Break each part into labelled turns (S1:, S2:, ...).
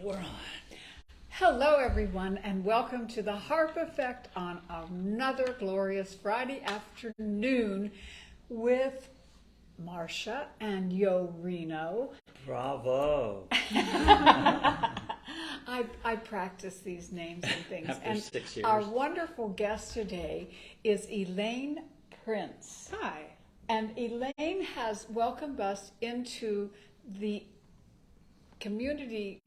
S1: We're on. Hello, everyone, and welcome to the Harp Effect on another glorious Friday afternoon with Marcia and Yo Reno.
S2: Bravo.
S1: I practice these names and things.
S2: After
S1: and
S2: 6 years.
S1: Our wonderful guest today is Elaine Printz.
S3: Hi.
S1: And Elaine has welcomed us into the community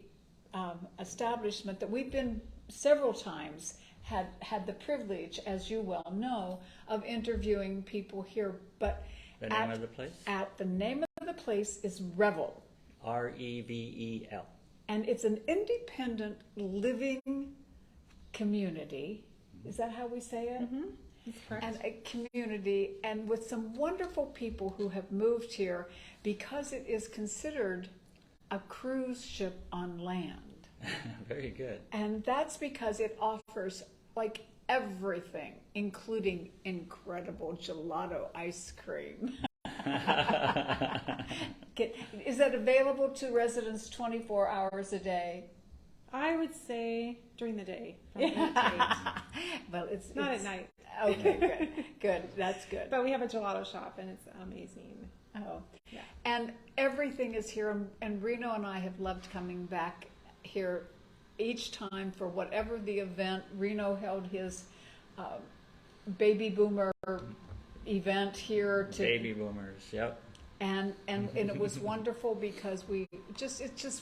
S1: establishment that we've been several times had the privilege, as you well know, of interviewing people here. But
S2: The name of the place?
S1: The name of the place is Revel.
S2: Revel.
S1: And it's an independent living community. Is that how we say it?
S3: Mm-hmm. That's correct.
S1: And a community, and with some wonderful people who have moved here because it is considered a cruise ship on land.
S2: Very good.
S1: And that's because it offers like everything, including incredible gelato ice cream. Is that available to residents 24 hours a day?
S3: I would say during the day, from 8 to 8.
S1: Well, it's
S3: Not at night.
S1: Okay, good. That's good.
S3: But we have a gelato shop, and it's amazing.
S1: Oh,
S3: Yeah.
S1: and everything is here, and Reno and I have loved coming back here each time for whatever the event. Reno held his baby boomer event here to
S2: Baby boomers, yep.
S1: and it was wonderful because we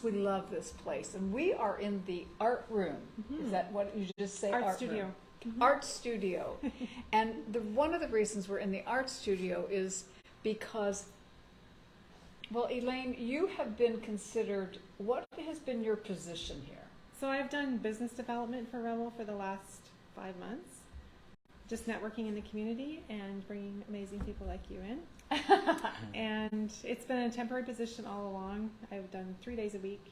S1: love this place, and we are in the art room.
S3: Mm-hmm.
S1: Is that what you just say?
S3: Art studio.
S1: Room?
S3: Mm-hmm.
S1: Art studio. And one of the reasons we're in the art studio is because, well, Elaine, you have been considered, what has been your position here?
S3: So I've done business development for Revel for the last 5 months, just networking in the community and bringing amazing people like you in. And it's been a temporary position all along. I've done 3 days a week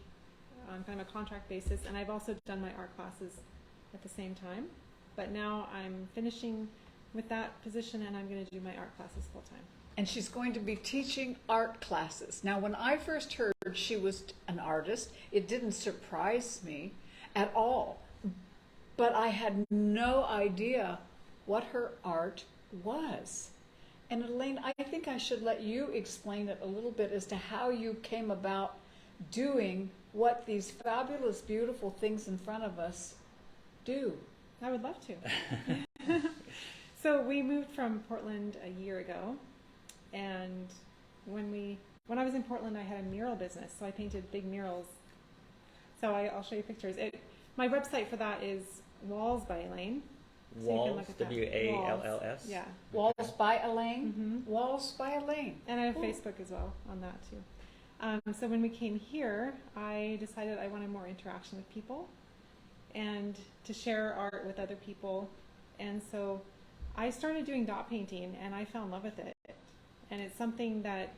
S3: on kind of a contract basis, and I've also done my art classes at the same time. But now I'm finishing with that position, and I'm going to do my art classes full time.
S1: And she's going to be teaching art classes. Now, when I first heard she was an artist, it didn't surprise me at all. But I had no idea what her art was. And Elaine, I think I should let you explain it a little bit as to how you came about doing what these fabulous, beautiful things in front of us do.
S3: I would love to. So we moved from Portland a year ago, and when I was in Portland, I had a mural business, so I painted big murals. So I'll show you pictures. My website for that is Walls by Elaine. So you can
S2: Walls,
S3: look at that.
S2: W-A-L-L-S?
S3: Yeah.
S1: Walls by Elaine?
S3: Mm-hmm.
S1: Walls by Elaine.
S3: And I have
S1: Cool.
S3: Facebook as well on that too. So when we came here, I decided I wanted more interaction with people and to share art with other people. And so I started doing dot painting, and I fell in love with it. And it's something that,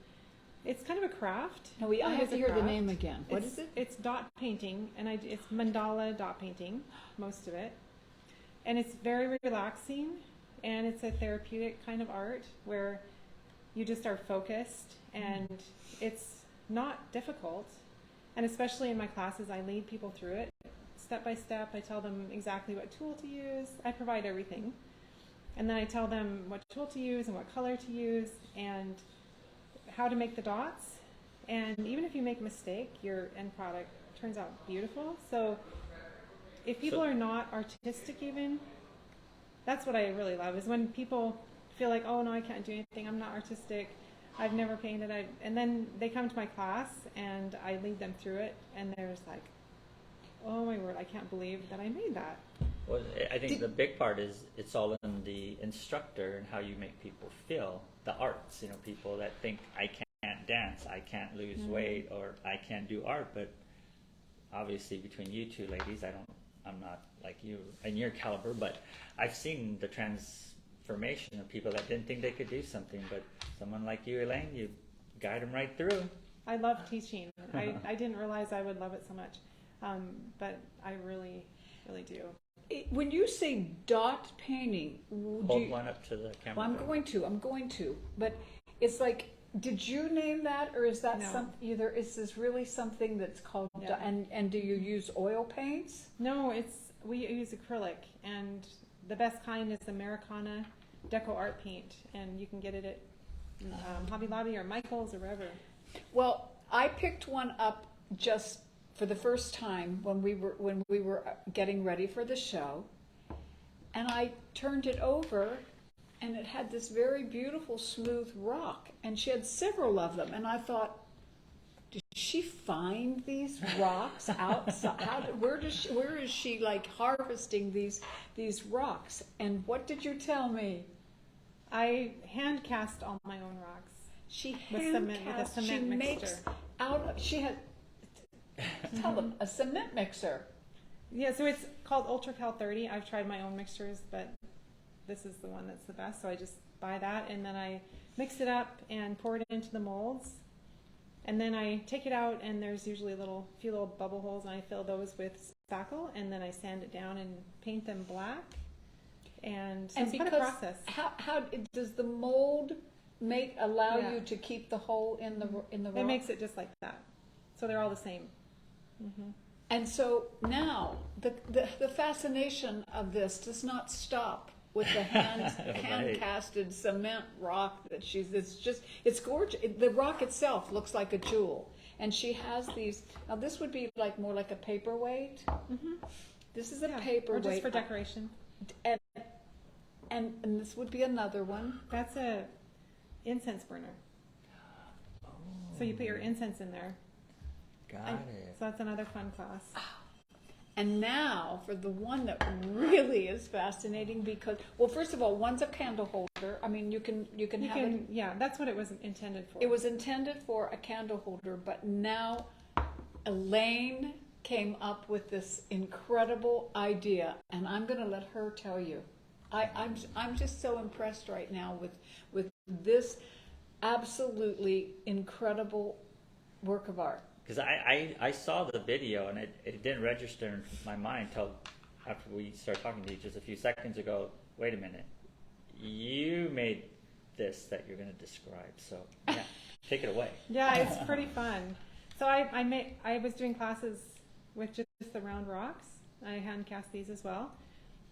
S3: it's kind of a craft.
S1: No, I
S3: It
S1: have
S3: is
S1: to
S3: a
S1: hear the
S3: craft.
S1: name again. What is it?
S3: It's dot painting, and it's mandala dot painting, most of it. And it's very relaxing, and it's a therapeutic kind of art where you just are focused, and it's not difficult. And especially in my classes, I lead people through it step by step. I tell them exactly what tool to use. I provide everything. And then I tell them what tool to use and what color to use and how to make the dots. And even if you make a mistake, your end product turns out beautiful. So if people are not artistic even, that's what I really love, is when people feel like, oh no, I can't do anything, I'm not artistic, I've never painted, and then they come to my class and I lead them through it, and they're just like, oh my word, I can't believe that I made that.
S2: Well, I think the big part is it's all in the instructor and how you make people feel. The arts, people that think I can't dance, I can't lose weight, or I can't do art. But obviously, between you two ladies, I'm not like you and your caliber, but I've seen the transformation of people that didn't think they could do something. But someone like you, Elaine, you guide them right through.
S3: I love teaching. I didn't realize I would love it so much, but I really, really do.
S1: When you say dot painting,
S2: Hold one up to the camera.
S1: well, I'm going to, but it's like did you name that, or is that
S3: No.
S1: is this really something that's called,
S3: Yeah.
S1: and do you use oil paints?
S3: No, we use acrylic, and the best kind is Americana Deco Art Paint, and you can get it at Hobby Lobby or Michael's or wherever.
S1: Well, I picked one up just for the first time when we were getting ready for the show, and I turned it over, and it had this very beautiful smooth rock, and she had several of them, and I thought, did she find these rocks outside? Where is she like harvesting these rocks? And what did you tell me?
S3: I hand cast all my own rocks.
S1: She
S3: With
S1: hand
S3: cement- with a
S1: cast. She
S3: cement
S1: makes
S3: mixture.
S1: she had tell them a cement mixer.
S3: Yeah, so it's called UltraCal 30. I've tried my own mixtures, but this is the one that's the best. So I just buy that, and then I mix it up and pour it into the molds. And then I take it out, and there's usually a few little bubble holes, and I fill those with spackle, and then I sand it down and paint them black. And so it's quite a process.
S1: How does the mold allow
S3: Yeah.
S1: you to keep the hole in the rock?
S3: It makes it just like that. So they're all the same. Mm-hmm.
S1: And so now the fascination of this does not stop with the hand casted cement rock that it's gorgeous. The rock itself looks like a jewel, and she has these. Now this would be more like a paperweight.
S3: Mm-hmm.
S1: This is a
S3: Or
S1: paperweight,
S3: just for decoration.
S1: and this would be another one.
S3: That's a incense burner. So you put your incense in there.
S2: Got it.
S3: So that's another fun class.
S1: And now for the one that really is fascinating, because, well, first of all, one's a candle holder. I mean, you can have it.
S3: Yeah, that's what it was intended for.
S1: It was intended for a candle holder, but now Elaine came up with this incredible idea, and I'm going to let her tell you. I'm just so impressed right now with this absolutely incredible work of art.
S2: Because I saw the video and it didn't register in my mind until after we started talking to you just a few seconds ago. Wait a minute, you made this that you're going to describe, so yeah, take it away.
S3: Yeah, it's pretty fun. So I was doing classes with just the round rocks. I hand cast these as well.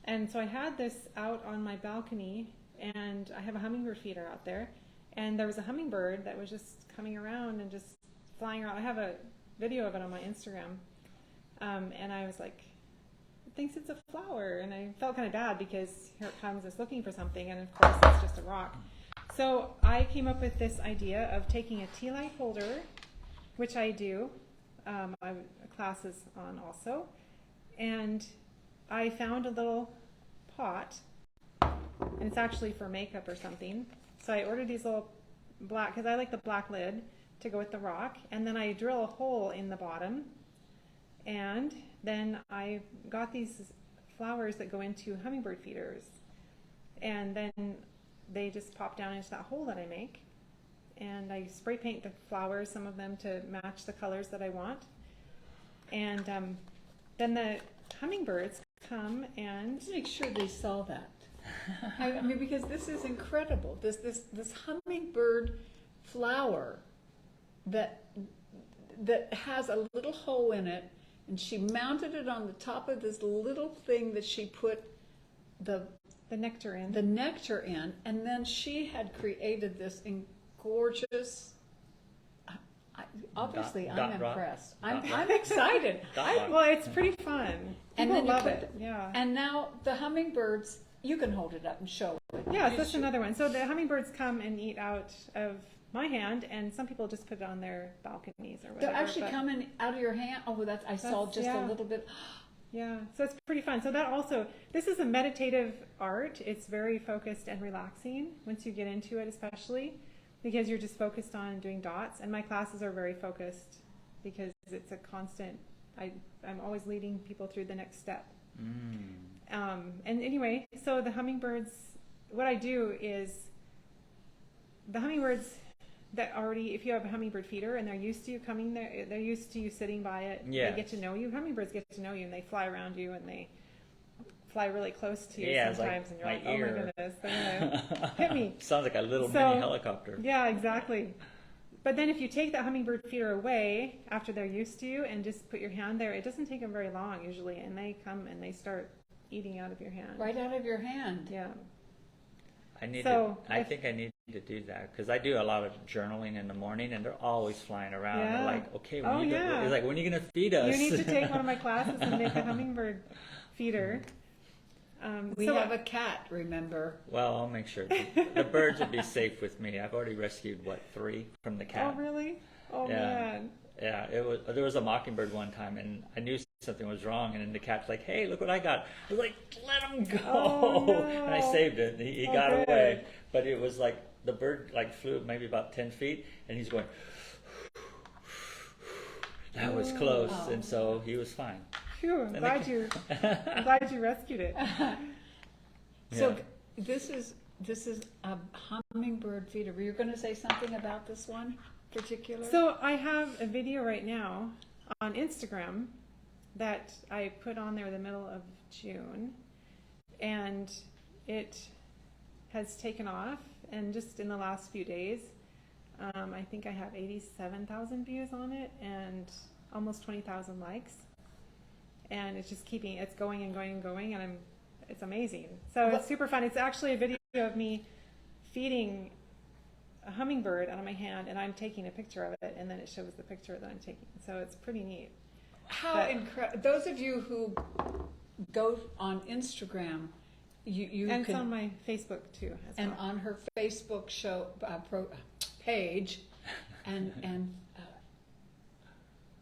S3: And so I had this out on my balcony, and I have a hummingbird feeder out there, and there was a hummingbird that was just coming around and just flying around. I have a video of it on my Instagram, and I was like, it thinks it's a flower, and I felt kind of bad because here it comes, it's looking for something, and of course it's just a rock. So I came up with this idea of taking a tea light holder, which I do, I classes on also, and I found a little pot, and it's actually for makeup or something. So I ordered these little black, because I like the black lid to go with the rock, and then I drill a hole in the bottom, and then I got these flowers that go into hummingbird feeders, and then they just pop down into that hole that I make, and I spray paint the flowers, some of them to match the colors that I want, and then the hummingbirds come and
S1: Let's make sure they saw that. I mean, because this is incredible. This hummingbird flower that has a little hole in it, and she mounted it on the top of this little thing that she put the
S3: nectar in.
S1: The nectar in, and then she had created this gorgeous. Obviously, I'm impressed. I'm excited.
S3: Well, it's pretty fun.
S1: And
S3: People
S1: then you
S3: love
S1: put
S3: it. Yeah.
S1: And now the hummingbirds, you can hold it up and show it.
S3: Yeah, so that's another one. So the hummingbirds come and eat out of my hand, and some people just put it on their balconies or whatever.
S1: They're actually coming out of your hand. Oh, I saw just a little bit.
S3: Yeah, so it's pretty fun. So that also, this is a meditative art. It's very focused and relaxing once you get into it, especially because you're just focused on doing dots. And my classes are very focused because it's a constant, I'm always leading people through the next step. And anyway, so the hummingbirds, what I do is the hummingbirds that already, if you have a hummingbird feeder and they're used to you coming there, they're used to you sitting by it,
S2: yes.
S3: They get to know you. Hummingbirds get to know you, and they fly around you, and they fly really close to you
S2: Yeah, it's like
S3: sometimes, and you're
S2: my
S3: like, oh my
S2: ear.
S3: goodness, they're gonna hit me.
S2: Sounds like a little
S3: So-
S2: mini helicopter.
S3: Yeah, exactly. But then if you take that hummingbird feeder away after they're used to you and just put your hand there, it doesn't take them very long usually, and they come and they start eating out of your hand.
S1: Right out of your hand.
S3: Yeah.
S2: I
S3: if-
S2: think I need to do that because I do a lot of journaling in the morning, and they're always flying around.
S3: Yeah.
S2: They're like, okay,
S3: Oh, yeah.
S2: it's like, when are you gonna feed us?
S3: You need to take one of my classes and make a hummingbird feeder.
S1: We
S3: So-
S1: have a cat, remember?
S2: Well, I'll make sure the birds will be safe with me. I've already rescued 3 from the cat.
S3: Oh, really? Oh,
S2: Yeah.
S3: man.
S2: Yeah, there was a mockingbird one time, and I knew something was wrong, and then the cat's like, "Hey, look what I got!" I was like, "Let him go!"
S3: Oh, no.
S2: And I saved it. And he
S3: Oh,
S2: got
S3: good.
S2: away, but it was like the bird flew maybe about 10 feet, and he's going. That was close,
S1: Oh.
S2: and so he was fine.
S3: Phew, I'm
S2: And
S3: glad you rescued it.
S1: So
S2: Yeah.
S1: this is a hummingbird feeder. Were you going to say something about this one particular?
S3: So I have a video right now on Instagram that I put on there the middle of June, and it has taken off. And just in the last few days, I think I have 87,000 views on it and almost 20,000 likes. And it's just it's going and going and going, and it's amazing. So it's super fun. It's actually a video of me feeding a hummingbird out of my hand, and I'm taking a picture of it, and then it shows the picture that I'm taking. So it's pretty neat.
S1: How
S3: But-
S1: incredible! Those of you who go on Instagram, you
S3: And
S1: can,
S3: it's on my Facebook too. As
S1: and
S3: well.
S1: on her Facebook page, and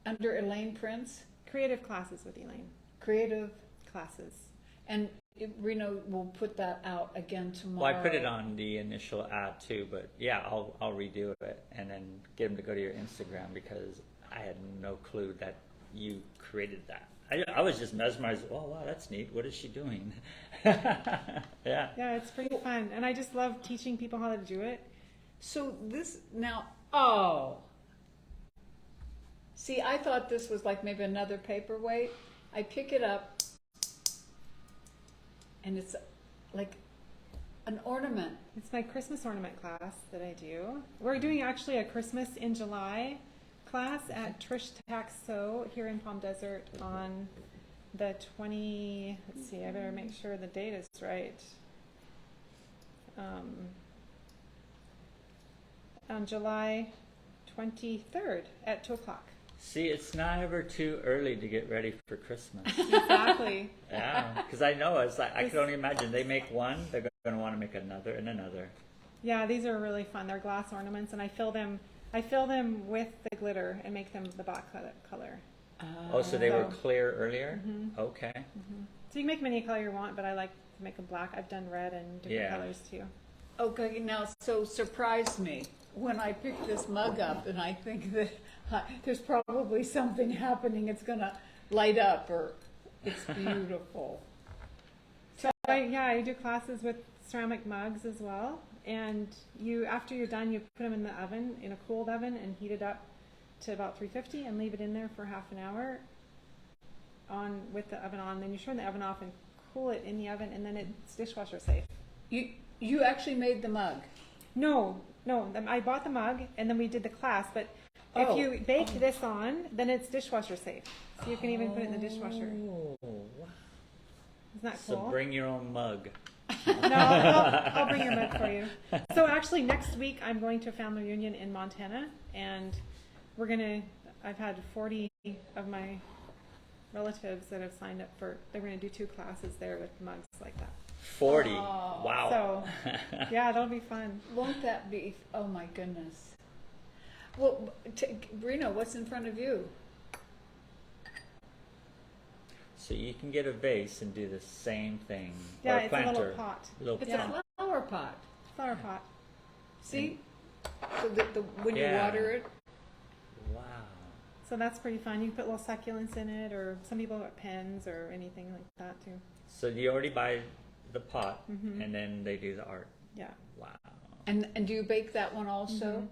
S1: under Elaine Printz,
S3: Creative classes with Elaine.
S1: creative,
S3: Classes.
S1: and Reno will put that out again tomorrow.
S2: Well, I put it on the initial ad too, but yeah, I'll redo it and then get them to go to your Instagram because I had no clue that you created that. I was just mesmerized. Oh wow, that's neat. What is she doing? Yeah.
S3: Yeah, it's pretty fun, and I just love teaching people how to do it.
S1: So this now, oh, see, I thought this was like maybe another paperweight. I pick it up, and it's like an ornament.
S3: It's my Christmas ornament class that I do. We're doing actually a Christmas in July class at Trish Tax Sew here in Palm Desert on the 20, let's see, I better make sure the date is right. On July 23rd at 2 o'clock.
S2: See, it's not ever too early to get ready for Christmas.
S3: Exactly.
S2: Yeah, because I know it's like I can only imagine they make one, they're going to want to make another and another.
S3: Yeah, these are really fun. They're glass ornaments, and I fill them with the glitter and make them the black color.
S2: Oh, so they were
S3: So-
S2: clear earlier? Okay.
S3: So you can make them any color you want, but I like to make them black. I've done red and different
S2: Yeah.
S3: colors too.
S1: Okay, now, so surprise me when I pick this mug up and I think that there's probably something happening. It's going to light up, or it's beautiful.
S3: So I do classes with ceramic mugs as well. And after you're done, you put them in the oven, in a cooled oven, and heat it up to about 350 and leave it in there for half an hour with the oven on. Then you turn the oven off and cool it in the oven, and then it's dishwasher safe.
S1: You actually made the mug.
S3: No, I bought the mug, and then we did the class. But if you bake this on, then it's dishwasher safe. So you can even put it in the dishwasher.
S2: Oh, wow.
S3: Isn't that
S2: So
S3: cool?
S2: bring your own mug.
S3: No, I'll bring your mug for you. So actually, next week I'm going to a family reunion in Montana, and I've had 40 of my relatives that have signed up they're going to do 2 classes there with mugs like that.
S2: 40.
S1: Oh.
S2: Wow.
S3: So, yeah, that'll be fun.
S1: Won't that be, oh my goodness. Well, Reno, what's in front of you?
S2: So you can get a vase and do the same thing.
S3: Yeah,
S2: or a
S3: it's
S2: planter.
S3: a little pot.
S2: Little
S1: It's
S2: plant.
S1: a flower pot.
S3: Flower pot.
S1: See? So when you
S2: Yeah.
S1: water it,
S2: Wow.
S3: So that's pretty fun. You can put little succulents in it, or some people put pens or anything like that too.
S2: So you already buy the pot,
S3: Mhm.
S2: and then they do the art.
S3: Yeah.
S2: Wow.
S1: and do you bake that one also?
S3: Mhm.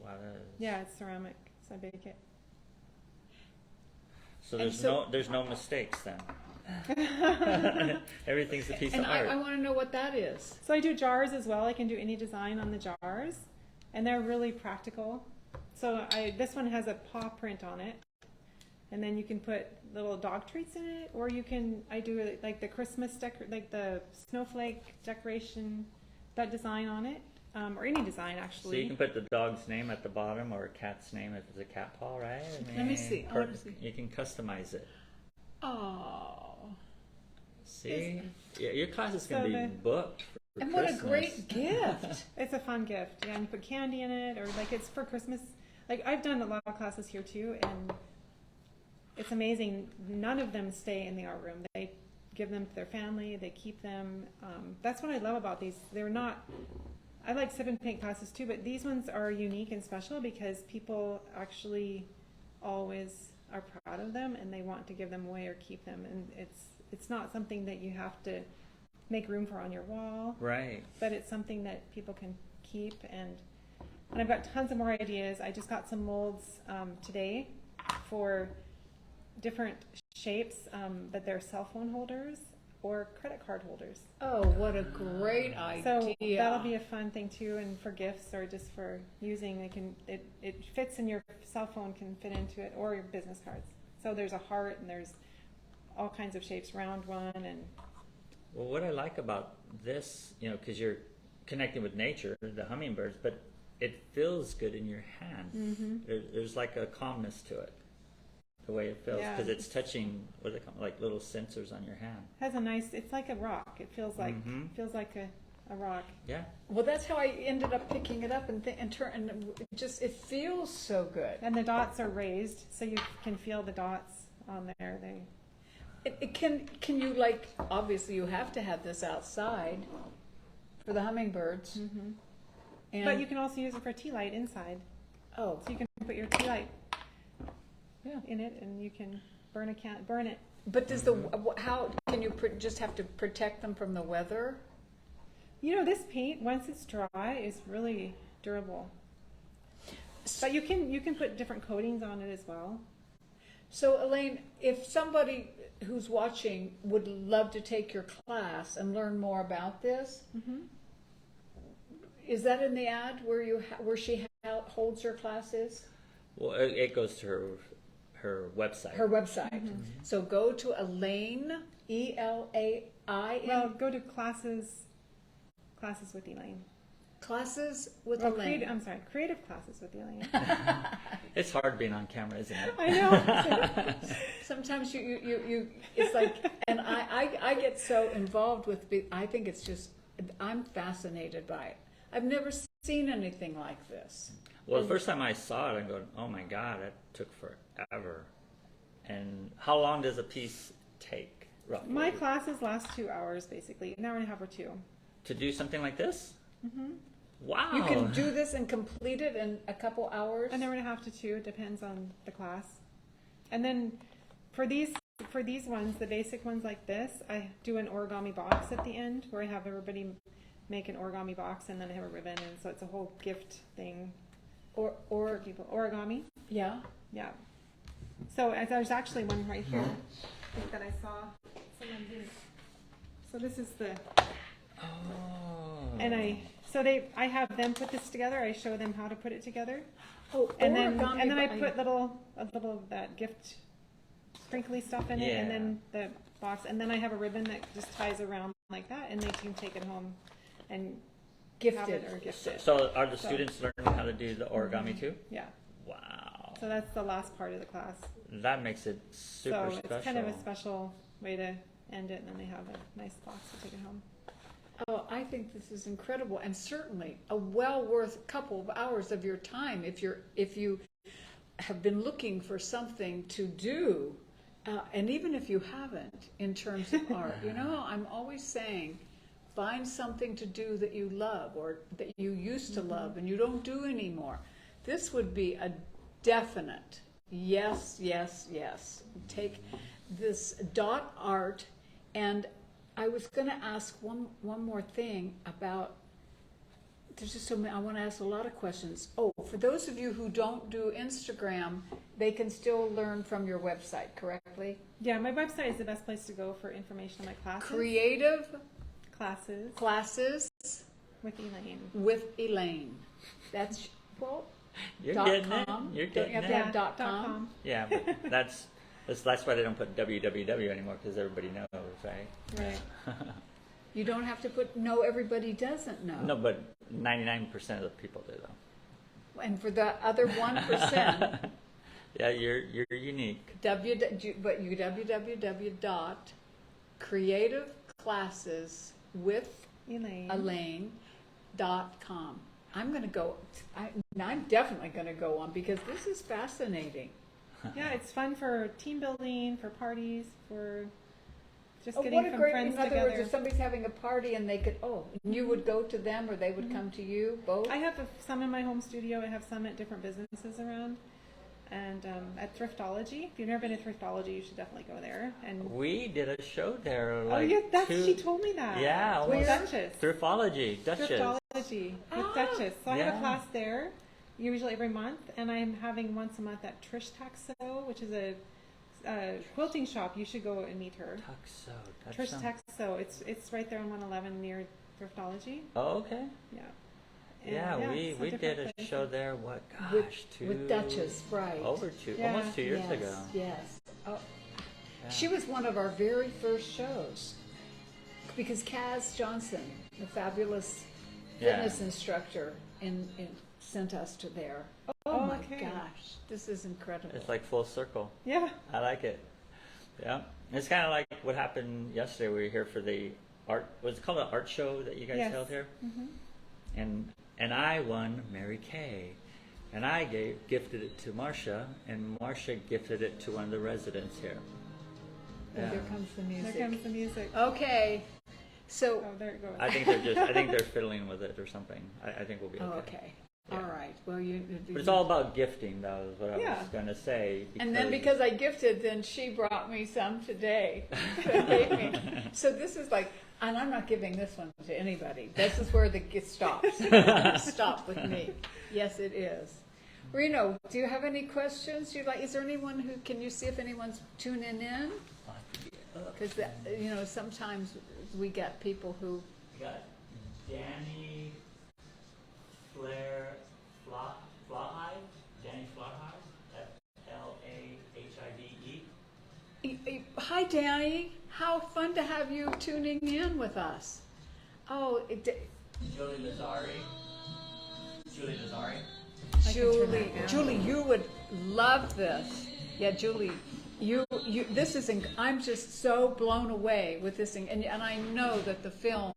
S2: Wow. That is...
S3: Yeah, it's ceramic, so I bake it.
S2: So
S1: And
S2: there's no mistakes then. Everything's a piece
S1: And
S2: of art.
S1: I want to know what that is.
S3: So I do jars as well. I can do any design on the jars, and they're really practical. So this one has a paw print on it, and then you can put little dog treats in it, or you can, I do it like the Christmas like the snowflake decoration, that design on it, or any design
S2: So
S3: actually.
S2: you can put the dog's name at the bottom or a cat's name if it's a cat paw, right? I
S1: Let me see. I wanna see.
S2: You can customize it.
S1: Oh,
S2: See? Yeah, your class is going
S3: So
S2: to be
S3: the-
S2: booked for
S1: and what
S2: Christmas.
S1: a great gift.
S3: It's a fun gift. Yeah, and you put candy in it, or like it's for Christmas. Like I've done a lot of classes here too, and it's amazing. None of them stay in the art room. They give them to their family. They keep them. That's what I love about these. They're not. I like sip and paint classes too, but these ones are unique and special because people actually always are proud of them and they want to give them away or keep them. And it's not something that you have to make room for on your wall.
S2: Right.
S3: But it's something that people can keep, and I've got tons of more ideas. I just got some molds today for different shapes, but they're cell phone holders or credit card holders.
S1: Oh, what a great
S3: So
S1: idea.
S3: that'll be a fun thing too, and for gifts or just for using. It fits in your cell phone, can fit into it, or your business cards. So there's a heart, and there's all kinds of shapes, round one, and
S2: Well, what I like about this, because you're connecting with nature, the hummingbirds, but it feels good in your hand.
S3: Mm-hmm.
S2: There's like a calmness to it, the way it feels,
S3: Yeah.
S2: because it's touching, what do they call it, like little sensors on your hand.
S3: has a nice. It's like a rock. It feels like a rock.
S2: Yeah.
S1: Well, that's how I ended up picking it up and it feels so good.
S3: And the dots are raised, so you can feel the dots on there.
S1: Can you obviously you have to have this outside for the hummingbirds.
S3: Mm-hmm.
S1: And,
S3: But you can also use it for tea light inside.
S1: oh,
S3: So you can put your tea light
S1: yeah.
S3: in it, and you can burn it.
S1: But does how can you just have to protect them from the weather?
S3: You know, this paint, once it's dry, is really durable. But you can put different coatings on it as well.
S1: So Elaine, if somebody who's watching would love to take your class and learn more about this,
S3: Mm-hmm.
S1: is that in the ad where she holds her classes?
S2: Well, it goes to her website.
S1: Her website.
S3: Mm-hmm.
S1: So go to Elaine, ELAIN,
S3: Well, go to classes with Elaine.
S1: classes with
S3: Oh,
S1: Elaine.
S3: creative classes with Elaine.
S2: It's hard being on camera, isn't it?
S3: I know.
S1: Sometimes you it's like, and I get so involved with, I think it's just, I'm fascinated by it. I've never seen anything like this.
S2: Well, the first time I saw it, I go, oh my God, that took forever. And how long does a piece take, roughly?
S3: My classes last 2 hours, basically, an hour and a half or two.
S2: To do something like this?
S3: Mm-hmm.
S2: Wow.
S1: You can do this and complete it in a couple hours.
S3: An hour and a half to two, depends on the class. And then for these ones, the basic ones like this, I do an origami box at the end where I have everybody make an origami box, and then I have a ribbon, and so it's a whole gift thing
S1: or
S3: for people. Origami,
S1: yeah.
S3: yeah. So there's actually one right here I think that I saw someone do. So this is the,
S2: Oh.
S3: and I have them put this together. I show them how to put it together.
S1: Oh,
S3: And then
S1: origami
S3: I
S1: bi-
S3: put a little of that gift sprinkly stuff in it, and
S2: Yeah.
S3: then the box, and then I have a ribbon that just ties around like that, and they can take it home and
S1: Gift
S3: have
S1: it.
S3: it or gift it.
S2: So are the students learning how to do the origami too?
S3: Yeah.
S2: Wow.
S3: So that's the last part of the class.
S2: That makes it super
S3: So
S2: special.
S3: it's kind of a special way to end it, and then they have a nice box to take it home.
S1: Oh, I think this is incredible, and certainly a well worth couple of hours of your time if you have been looking for something to do, and even if you haven't in terms of art. I'm always saying, find something to do that you love or that you used to love and you don't do anymore. This would be a definite yes, yes, yes. Take this dot art, and I was going to ask one more thing about there's just so many, I want to ask a lot of questions. Oh, for those of you who don't do Instagram, they can still learn from your website, correctly?
S3: Yeah, my website is the best place to go for information on my classes.
S1: Creative
S3: Classes
S1: with
S3: with Elaine.
S1: Elaine. That's, well,
S2: You're
S1: dot
S2: getting
S1: com.
S2: it. You're
S1: Don't
S2: getting
S1: you have
S2: it.
S1: to have dot com?
S2: Yeah, but that's why they don't put www anymore, because everybody knows, right?
S3: Right.
S1: You don't have to put, no, everybody doesn't know.
S2: No, but 99% of the people do, though.
S1: And for the other 1%,
S2: Yeah, you're unique.
S1: www.creativeclasseswithelaine.com. I'm going to go, I'm definitely going to go on because this is fascinating.
S3: Yeah, it's fun for team building, for parties, for just
S1: Oh,
S3: getting
S1: what a
S3: some
S1: great,
S3: friends
S1: in other
S3: together.
S1: words, if somebody's having a party and they could, and you would go to them or they would come to you, both?
S3: I have some in my home studio. I have some at different businesses around. And at Thriftology. If you've never been to Thriftology, you should definitely go there. And
S2: We did a show there.
S3: oh
S2: Like
S3: yeah, she told me that.
S2: Yeah,
S3: with
S2: almost.
S3: Duchess.
S2: Thriftology, Duchess.
S3: Thriftology with Duchess. So I have a
S2: Yeah.
S3: class there, usually every month, and I'm having once a month at Trish Taxo, which is a quilting shop. You should go and meet her.
S2: Tuxedo.
S3: Trish Taxo. It's right there on 111 near Thriftology.
S2: Oh, okay.
S3: Yeah. And
S2: Yeah,
S3: it's
S2: we did a
S3: different
S2: show
S3: places.
S2: there. What? Gosh,
S1: with Duchess, right.
S2: Over
S3: Yeah.
S2: almost 2 years
S1: Yes,
S2: ago.
S1: yes. Oh,
S2: Yeah.
S1: she was one of our very first shows because Kaz Johnson, the fabulous fitness instructor, sent us to there. Oh my
S3: okay.
S1: gosh, this is incredible.
S2: It's like full circle.
S3: Yeah.
S2: I like it. Yeah. It's kind of like what happened yesterday. We were here for the art, was it called an art show that you guys
S3: Yes.
S2: held here?
S3: Mm-hmm.
S2: And I won Mary Kay. And I gifted it to Marcia, and Marcia gifted it to one of the residents here.
S1: Oh, there comes the music.
S3: There comes the music.
S1: Okay, so
S3: Oh, there it goes.
S2: I think they're fiddling with it or something. I think we'll be okay.
S1: okay,
S2: Yeah.
S1: all right. Well,
S2: But it's all about gifting, though, is what I
S3: Yeah.
S2: was going to say.
S1: And then because I gifted, then she brought me some today. Gave me. So this is like, and I'm not giving this one to anybody. This is where it stops. Stop with me. Yes, it is. Reno, do you have any questions you'd like? Is there anyone who, can you see if anyone's tuning in? Because, sometimes we get people who,
S2: We got Danny Flahide, Danny Flahide, Flahide.
S1: Hi, Danny. How fun to have you tuning in with us. Oh,
S2: Julie Lazari.
S1: Julie, you would love this. Yeah, Julie, you. This is. I'm just so blown away with this thing, and I know that the film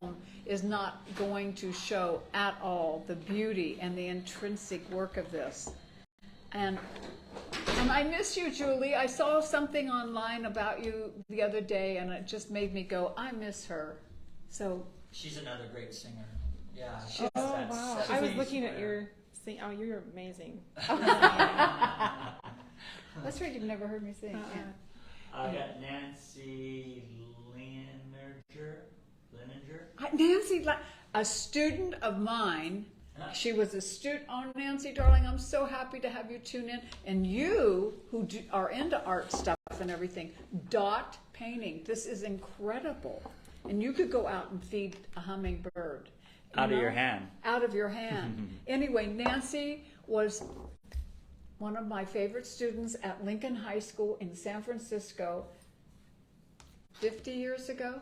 S1: is not going to show at all the beauty and the intrinsic work of this. And I miss you, Julie. I saw something online about you the other day, and it just made me go, I miss her. So
S2: She's another great singer. Yeah.
S3: Oh wow! I was looking at your sing. Oh, you're amazing.
S1: that's right. You've never heard me sing. Yeah.
S2: I got Nancy Lininger.
S1: Nancy, a student of mine. She was a student. Oh, Nancy, darling, I'm so happy to have you tune in. And you, who are into art stuff and everything, dot painting. This is incredible. And you could go out and feed a hummingbird.
S2: Out of your hand.
S1: Out of your hand. Anyway, Nancy was one of my favorite students at Lincoln High School in San Francisco 50 years ago.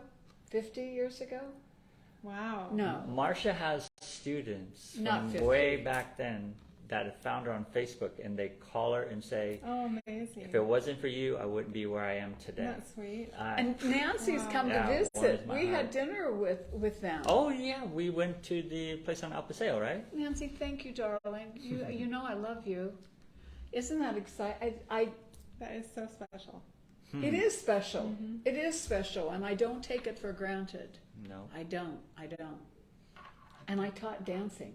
S3: Wow.
S1: No.
S2: Marcia has students
S1: Not
S2: from
S1: 50.
S2: way back then that have found her on Facebook, and they call her and say,
S3: Oh, amazing.
S2: if it wasn't for you, I wouldn't be where I am today.
S3: That's sweet.
S1: And Nancy's come
S2: Yeah,
S1: to visit.
S2: warms my
S1: We had
S2: heart.
S1: dinner with them.
S2: Oh, yeah, we went to the place on El Paseo, right?
S1: Nancy, thank you, darling. You know I love you. Isn't that exciting?
S3: That is so special.
S1: It is special. It is special, and I don't take it for granted.
S2: No.
S1: I don't. And I taught dancing,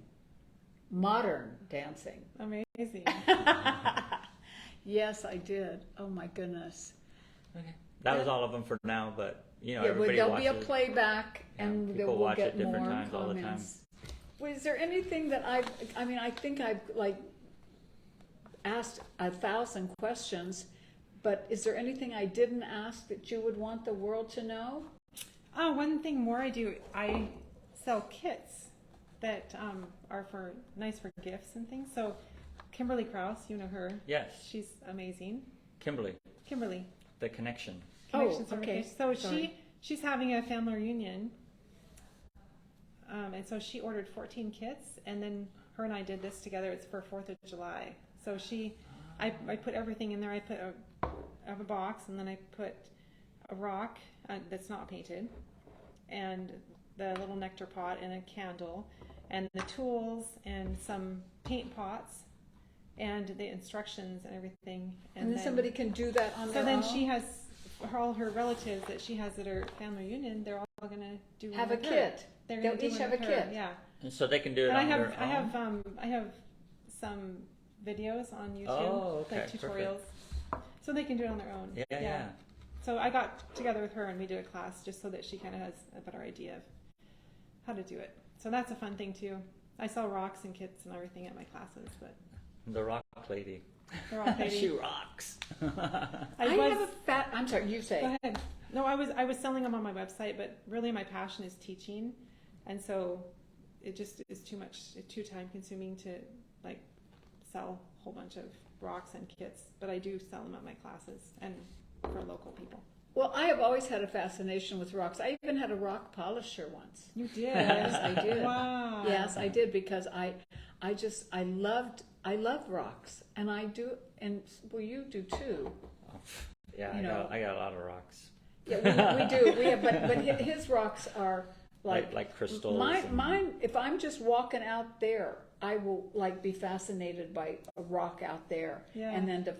S1: modern dancing.
S3: Amazing.
S1: Yes, I did. Oh my goodness.
S2: Okay. That was all of them for now, but
S1: Yeah,
S2: everybody
S1: there'll
S2: watches.
S1: be a playback,
S2: Yeah,
S1: and
S2: people
S1: we'll
S2: watch
S1: get
S2: at different
S1: more
S2: times all the time.
S1: comments. Was there anything that I think I've like asked 1,000 questions, but is there anything I didn't ask that you would want the world to know?
S3: Oh, one thing more I do, I sell kits that are nice for gifts and things. So Kimberly Krause, you know her.
S2: Yes.
S3: She's amazing.
S2: Kimberly, the connection.
S3: Connection
S1: Oh, okay.
S3: Certification. So
S1: Sorry.
S3: she's having a family reunion. And so she ordered 14 kits, and then her and I did this together. It's for 4th of July. So I put everything in there. I have a box, and then I put a rock that's not painted, and the little nectar pot, and a candle, and the tools, and some paint pots, and the instructions and everything.
S1: And then somebody can do that on their
S3: So then
S1: own?
S3: she has all her relatives that she has at her family reunion. They're all going to do one
S1: Have a
S3: with her.
S1: kit.
S3: They're
S1: They'll
S3: gonna do
S1: each
S3: one
S1: have
S3: with
S1: a
S3: her,
S1: kit.
S3: Yeah.
S2: And so they can do it
S3: And
S2: on their own?
S3: I have some videos on YouTube,
S2: Oh, okay,
S3: like tutorials, so they can do it on their own.
S2: Yeah.
S3: So I got together with her and we did a class just so that she kind of has a better idea of how to do it. So that's a fun thing too. I sell rocks and kits and everything at my classes, but
S2: The rock lady.
S3: they're all
S2: She
S3: lady.
S2: rocks.
S1: I'm sorry, you say.
S3: Go ahead. No, I was selling them on my website, but really my passion is teaching, and so it just is too time consuming to like sell a whole bunch of rocks and kits. But I do sell them at my classes and for local people.
S1: Well, I have always had a fascination with rocks. I even had a rock polisher once.
S3: You did.
S1: Yes, I did.
S3: Wow.
S1: Yes, I did because I love rocks, and I do, and well, you do too.
S2: Yeah,
S1: You know.
S2: I got a lot of rocks.
S1: Yeah, we do. We have, but his rocks are
S2: Like crystals.
S1: Mine. If I'm just walking out there, I will like be fascinated by a rock out there,
S3: Yeah.
S1: and then to